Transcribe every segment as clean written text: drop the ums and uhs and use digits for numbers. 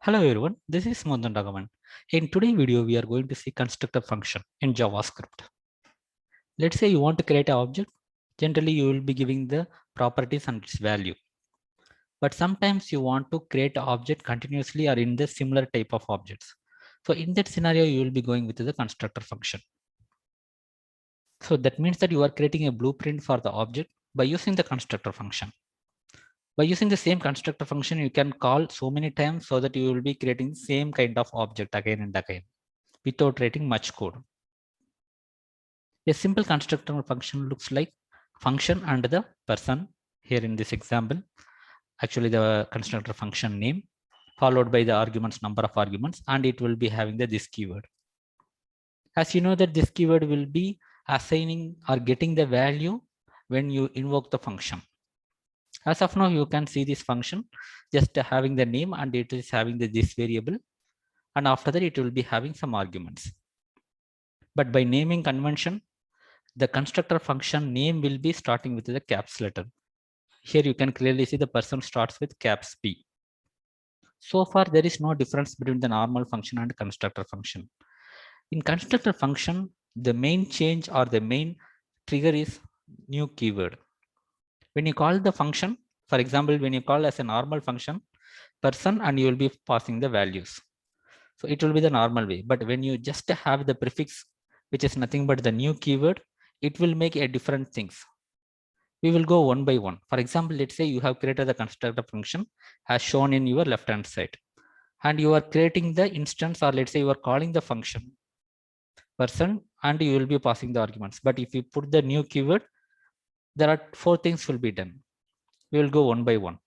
Hello everyone, this is Mohan Ragavan. In today's video, we are going to see constructor function in JavaScript. Let's say you want to create an object. Generally, you will be giving the properties and its value. But sometimes you want to create an object continuously or in the similar type of objects. So in that scenario, you will be going with the constructor function. So that means that you are creating a blueprint for the object by using the constructor function. By using the same constructor function, you can call so many times so that you will be creating the same kind of object again and again without writing much code. A simple constructor function looks like function and the person here in this example. Actually, the constructor function name followed by the arguments, number of arguments, and it will be having this keyword. As you know that this keyword will be assigning or getting the value when you invoke the function. As of now, you can see this function just having the name and it is having this variable. And after that, it will be having some arguments. But by naming convention, the constructor function name will be starting with the caps letter. Here you can clearly see the person starts with caps P. So far, there is no difference between the normal function and constructor function. In constructor function, the main change or the main trigger is new keyword. When you call the function, for example, when you call as a normal function, person, and you will be passing the values. So it will be the normal way. But when you just have the prefix, which is nothing but the new keyword, it will make a different things. We will go one by one. For example, let's say you have created the constructor function as shown in your left hand side, and you are creating the instance, or let's say you are calling the function person and you will be passing the arguments. But if you put the new keyword, there are 4 things will be done. We will go one by one.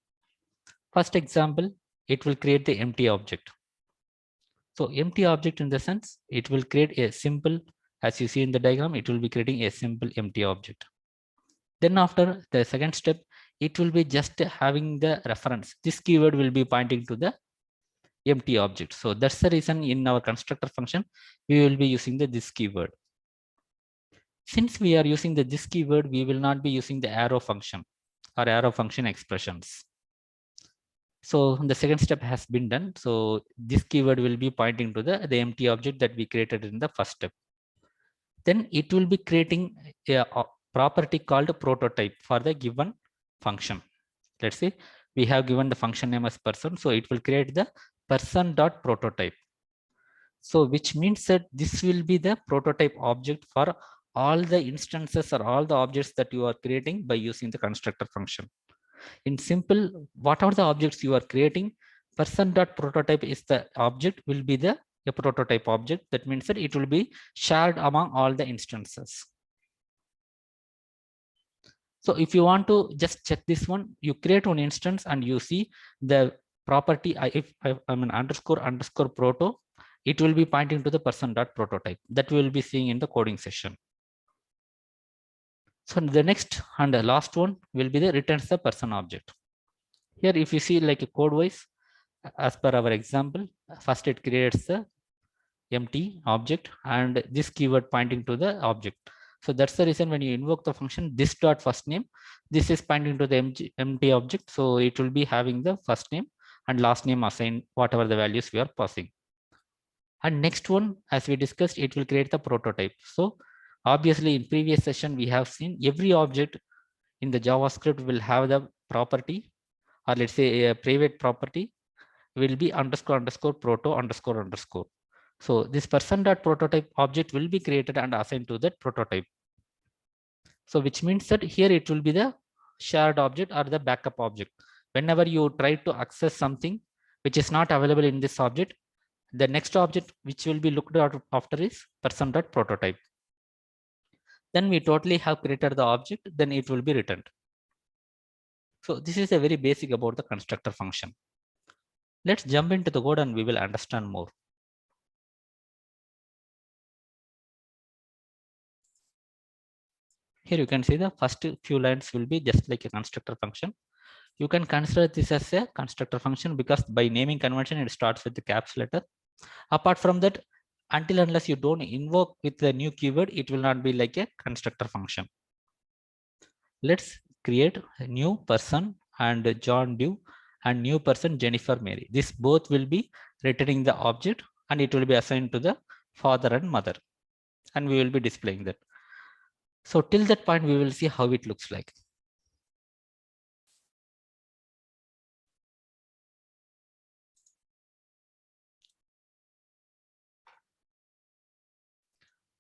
First example, it will create the empty object. So empty object in the sense, it will create a simple, as you see in the diagram, it will be creating a simple empty object. Then after the second step, it will be just having the reference. This keyword will be pointing to the empty object. So that's the reason in our constructor function, we will be using this keyword. Since we are using this keyword, we will not be using the arrow function or arrow function expressions. So the second step has been done. So this keyword will be pointing to the empty object that we created in the first step. Then it will be creating a property called prototype for the given function. Let's say we have given the function name as person. So it will create the person.prototype. So which means that this will be the prototype object for all the instances or all the objects that you are creating by using the constructor function. In simple, whatever the objects you are creating, person.prototype is the object will be the a prototype object. That means that it will be shared among all the instances. So if you want to just check this one, you create one instance and you see the property, if I mean underscore proto, it will be pointing to the person.prototype that we will be seeing in the coding session. So the next and the last one will be the returns the person object. Here, if you see like a code wise, as per our example, first it creates the empty object and this keyword pointing to the object. So that's the reason when you invoke the function this dot first name, this is pointing to the empty object. So it will be having the first name and last name assigned whatever the values we are passing. And next one, as we discussed, it will create the prototype. So obviously in previous session, we have seen every object in the JavaScript will have the property, or let's say a private property will be underscore proto underscore. So this person.prototype object will be created and assigned to that prototype. So which means that here it will be the shared object or the backup object. Whenever you try to access something which is not available in this object, the next object which will be looked after is person.prototype. Then we totally have created the object, then it will be returned. So this is a very basic about the constructor function. Let's jump into the code and we will understand more. Here you can see the first few lines will be just like a constructor function. You can consider this as a constructor function because by naming convention, it starts with the caps letter. Apart from that, until unless you don't invoke with the new keyword, it will not be like a constructor function. Let's create a new person and John Doe and new person Jennifer Mary. This both will be returning the object and it will be assigned to the father and mother, and we will be displaying that. So till that point, we will see how it looks like.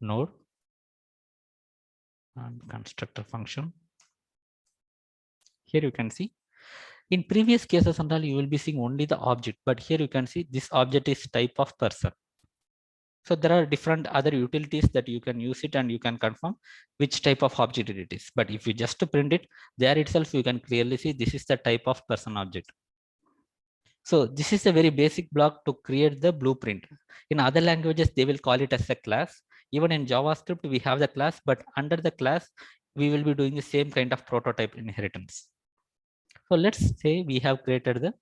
Node and constructor function. Here you can see in previous cases and all, you will be seeing only the object, but here you can see this object is type of person. So there are different other utilities that you can use it and you can confirm which type of object it is. But if you just print it there itself, you can clearly see this is the type of person object. So this is a very basic block to create the blueprint. In other languages, they will call it as a class. Even in JavaScript, we have the class, but under the class, we will be doing the same kind of prototype inheritance. So let's say we have created the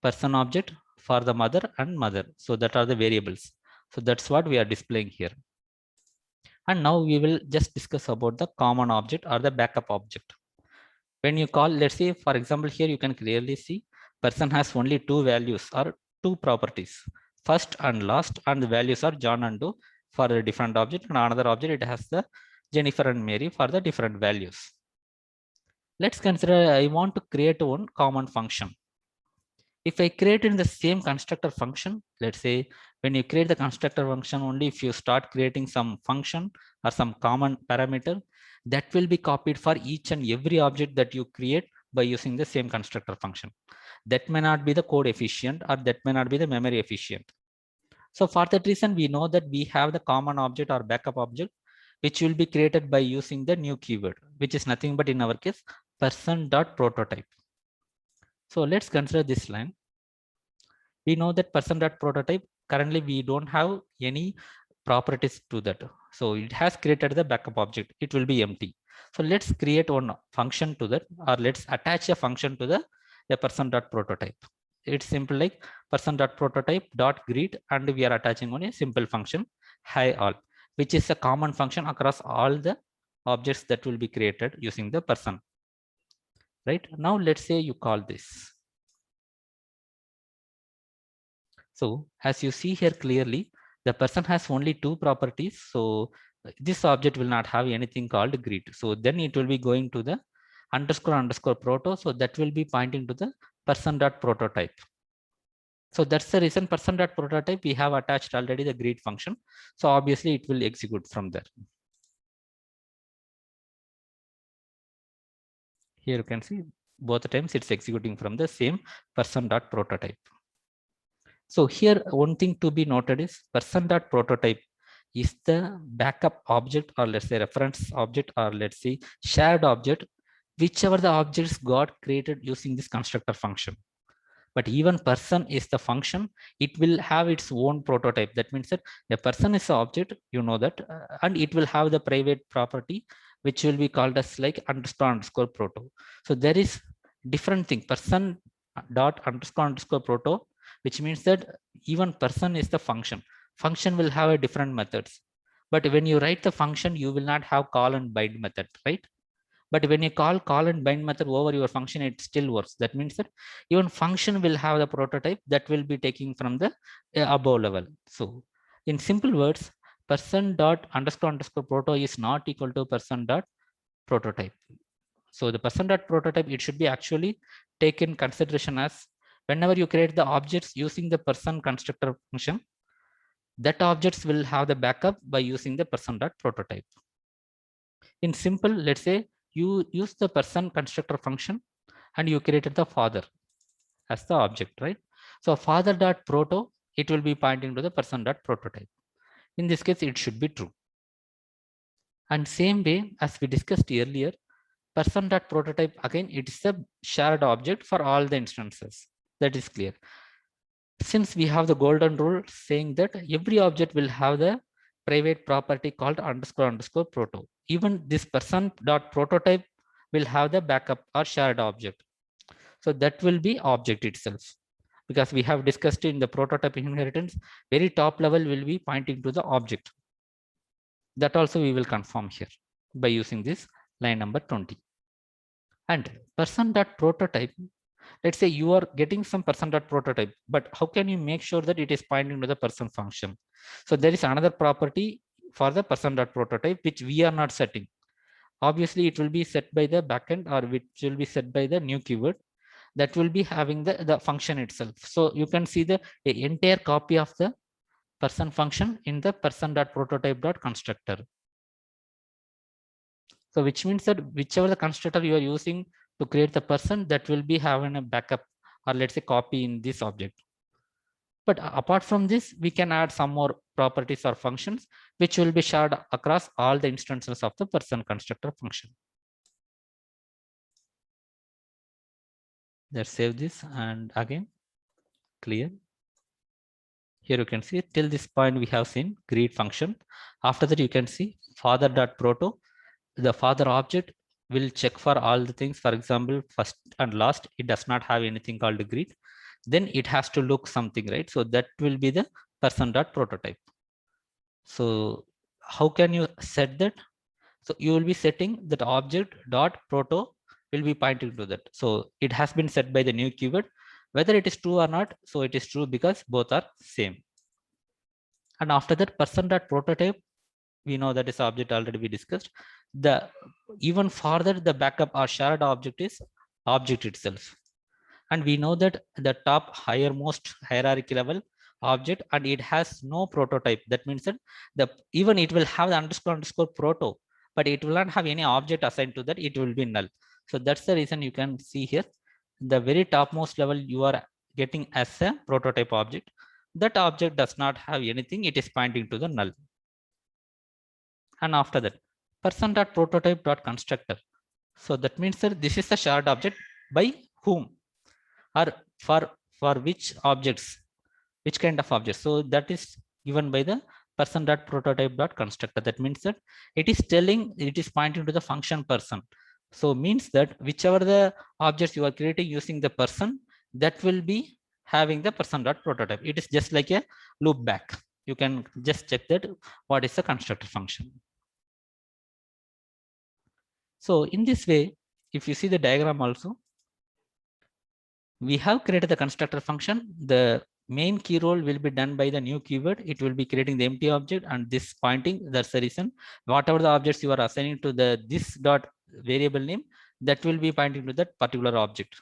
person object for the mother and mother. So that are the variables. So that's what we are displaying here. And now we will just discuss about the common object or the backup object. When you call, let's say, for example, here you can clearly see person has only two values or two properties, first and last, and the values are John and Doe for a different object, and another object, it has the Jennifer and Mary for the different values. Let's consider I want to create one common function. If I create in the same constructor function, let's say when you create the constructor function, only if you start creating some function or some common parameter, that will be copied for each and every object that you create by using the same constructor function. That may not be the code efficient or that may not be the memory efficient. So for that reason, we know that we have the common object or backup object, which will be created by using the new keyword, which is nothing but in our case, person.prototype. So let's consider this line. We know that person.prototype, currently we don't have any properties to that. So it has created the backup object. It will be empty. So let's create one function to that, or let's attach a function to the person.prototype. It's simple like person.prototype.greet, and we are attaching on a simple function, hi all, which is a common function across all the objects that will be created using the person. Right now, let's say you call this. So as you see here clearly, the person has only two properties. So this object will not have anything called greet. So then it will be going to the __ proto. So that will be pointing to the person.prototype. So that's the reason person.prototype, we have attached already the greet function. So obviously it will execute from there. Here you can see both the times it's executing from the same person.prototype. So here one thing to be noted is person.prototype is the backup object, or let's say reference object, or let's say shared object, whichever the objects got created using this constructor function. But even person is the function, it will have its own prototype. That means that the person is the object, you know that, and it will have the private property, which will be called as like __ proto. So there is different thing, person.__ proto, which means that even person is the function. Function will have a different methods. But when you write the function, you will not have call and bind method, right? But when you call and bind method over your function, it still works. That means that even function will have the prototype that will be taking from the above level. So in simple words, person.__ proto is not equal to person.prototype. So the person.prototype, it should be actually taken consideration as whenever you create the objects using the person constructor function, that objects will have the backup by using the person.prototype. In simple, let's say you use the person constructor function and you created the father as the object, right? So father.proto, it will be pointing to the person.prototype. In this case, it should be true. And same way as we discussed earlier, person.prototype, again, it's a shared object for all the instances. That is clear. Since we have the golden rule saying that every object will have the private property called __ proto. Even this person.prototype will have the backup or shared object. So that will be object itself. Because we have discussed in the prototype inheritance, very top level will be pointing to the object. That also we will confirm here by using this line number 20. And person.prototype, Let's say you are getting some person.prototype, but how can you make sure that it is pointing to the person function? So there is another property for the person.prototype which we are not setting. Obviously, it will be set by the backend, or which will be set by the new keyword that will be having the function itself. So you can see the entire copy of the person function in the person.prototype.constructor. So which means that whichever the constructor you are using to create the person, that will be having a backup, or let's say copy in this object. But apart from this, we can add some more properties or functions which will be shared across all the instances of the person constructor function. Let's save this and again clear. Here you can see till this point we have seen greet function. After that you can see father.proto. The father object will check for all the things. For example, first and last, it does not have anything called greet. Then it has to look something, right? So that will be the person.prototype. So how can you set that? So you will be setting that object.proto will be pointing to that. So it has been set by the new keyword. Whether it is true or not, so it is true because both are same. And after that person.prototype, we know that is object already we discussed. The even further the backup or shared object is object itself. And we know that the top highermost hierarchy level object, and it has no prototype. That means that the even it will have the underscore proto, but it will not have any object assigned to that. It will be null. So that's the reason you can see here the very topmost level you are getting as a prototype object. That object does not have anything. It is pointing to the null. And after that person.prototype.constructor. So that means that this is the shared object by whom, or for which objects, which kind of objects. So that is given by the person.prototype.constructor. That means that it is telling, it is pointing to the function person. So means that whichever the objects you are creating using the person, that will be having the person.prototype. It is just like a loop back. You can just check that what is the constructor function. So in this way, if you see the diagram also, we have created the constructor function. The main key role will be done by the new keyword. It will be creating the empty object and this pointing. That's the reason. Whatever the objects you are assigning to the this dot variable name, that will be pointing to that particular object.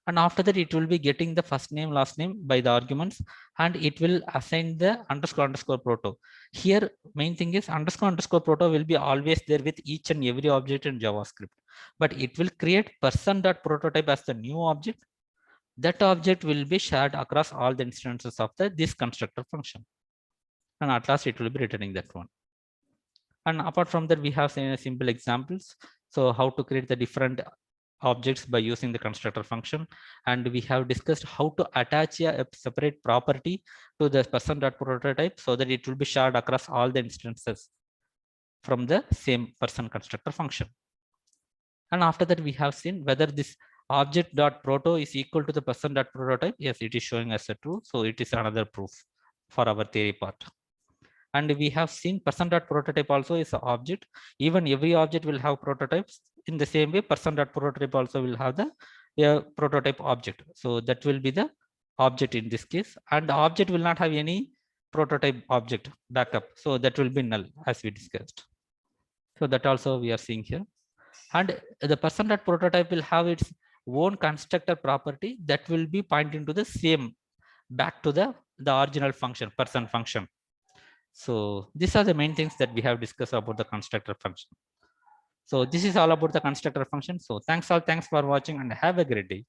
And after that, it will be getting the first name, last name by the arguments, and it will assign the underscore proto. Here, main thing is underscore proto will be always there with each and every object in JavaScript, but it will create person.prototype as the new object. That object will be shared across all the instances of this constructor function. And at last, it will be returning that one. And apart from that, we have simple examples. So how to create the different objects by using the constructor function. And we have discussed how to attach a separate property to the person.prototype so that it will be shared across all the instances from the same person constructor function. And after that, we have seen whether this object.proto is equal to the person.prototype. Yes, it is showing as a true. So it is another proof for our theory part. And we have seen person.prototype also is an object. Even every object will have prototypes. In the same way, person.prototype also will have the prototype object. So that will be the object in this case. And the object will not have any prototype object backup. So that will be null as we discussed. So that also we are seeing here. And the person.prototype will have its own constructor property that will be pointing to the same back to the original function, person function. So these are the main things that we have discussed about the constructor function. So this is all about the constructor function. So thanks for watching and have a great day.